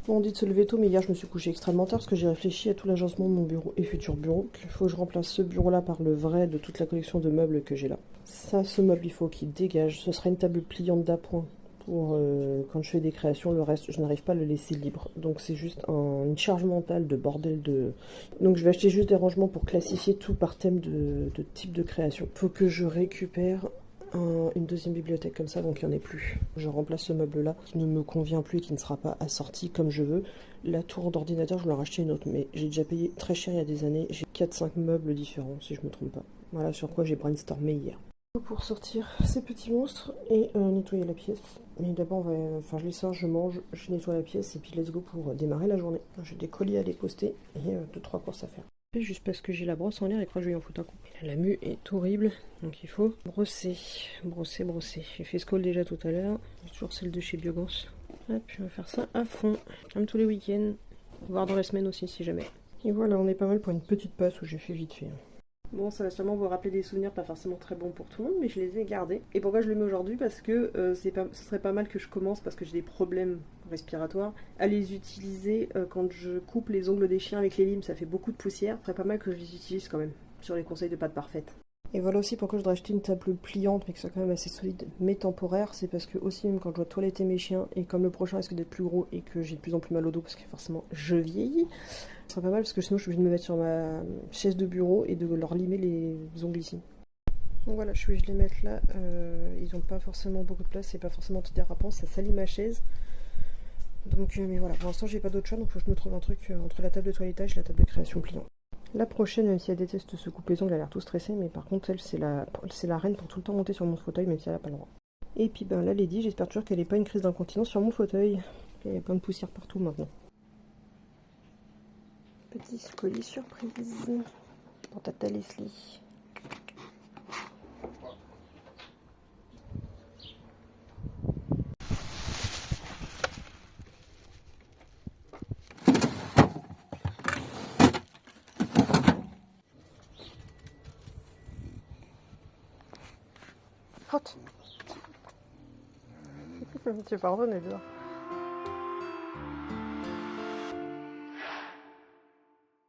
On dit de se lever tôt, mais hier je me suis couchée extrêmement tard parce que j'ai réfléchi à tout l'agencement de mon bureau et futur bureau. Il faut que je remplace ce bureau-là par le vrai de toute la collection de meubles que j'ai là. Ça, ce meuble, il faut qu'il dégage. Ce sera une table pliante d'appoint pour quand je fais des créations. Le reste, je n'arrive pas à le laisser libre. Donc c'est juste une charge mentale de bordel de... Donc je vais acheter juste des rangements pour classifier tout par thème de type de création. Faut que je récupère une deuxième bibliothèque comme ça, donc il n'y en ait plus. Je remplace ce meuble-là qui ne me convient plus et qui ne sera pas assorti comme je veux. La tour d'ordinateur, je vais en racheter une autre, mais j'ai déjà payé très cher il y a des années. J'ai 4-5 meubles différents, si je me trompe pas. Voilà sur quoi j'ai brainstormé hier. Pour sortir ces petits monstres et nettoyer la pièce. Mais d'abord, je les sors, je mange, je nettoie la pièce et puis let's go pour démarrer la journée. J'ai des colis à aller poster et 2-3 courses à faire. Juste parce que j'ai la brosse en l'air et crois que je vais en foutre un coup. La mue est horrible, donc il faut brosser, brosser, brosser. J'ai fait Skoll déjà tout à l'heure, j'ai toujours celle de chez Biogans. Hop, je vais faire ça à fond, comme tous les week-ends, voire dans la semaine aussi si jamais. Et voilà, on est pas mal pour une petite passe où j'ai fait vite fait. Bon, ça va sûrement vous rappeler des souvenirs pas forcément très bons pour tout le monde, mais je les ai gardés. Et pourquoi je le mets aujourd'hui? Parce que ce serait pas mal que je commence, parce que j'ai des problèmes respiratoires, à les utiliser quand je coupe les ongles des chiens avec les limes. Ça fait beaucoup de poussière. Ce serait pas mal que je les utilise quand même, sur les conseils de pâte parfaite. Et voilà aussi pourquoi je voudrais acheter une table pliante, mais que ce soit quand même assez solide, mais temporaire. C'est parce que aussi, même quand je dois toiletter mes chiens, et comme le prochain risque d'être plus gros et que j'ai de plus en plus mal au dos, parce que forcément je vieillis, ce serait pas mal parce que sinon je suis obligée de me mettre sur ma chaise de bureau et de leur limer les ongles ici. Donc voilà, je suis obligée de les mettre là. Ils n'ont pas forcément beaucoup de place, c'est pas forcément antidérapant, ça salit ma chaise. Donc, mais voilà, pour l'instant j'ai pas d'autre choix, donc il faut que je me trouve un truc entre la table de toilettage et la table de création pliante. La prochaine, même si elle déteste se couper les ongles, elle a l'air tout stressée, mais par contre, elle, c'est la reine pour tout le temps monter sur mon fauteuil, même si elle n'a pas le droit. Et puis, ben, la Lady, j'espère toujours qu'elle n'ait pas une crise d'incontinence sur mon fauteuil. Il y a plein de poussière partout maintenant. Petit colis surprise pour Tata Leslie. Frotte. Tu pardonnes, Edouard.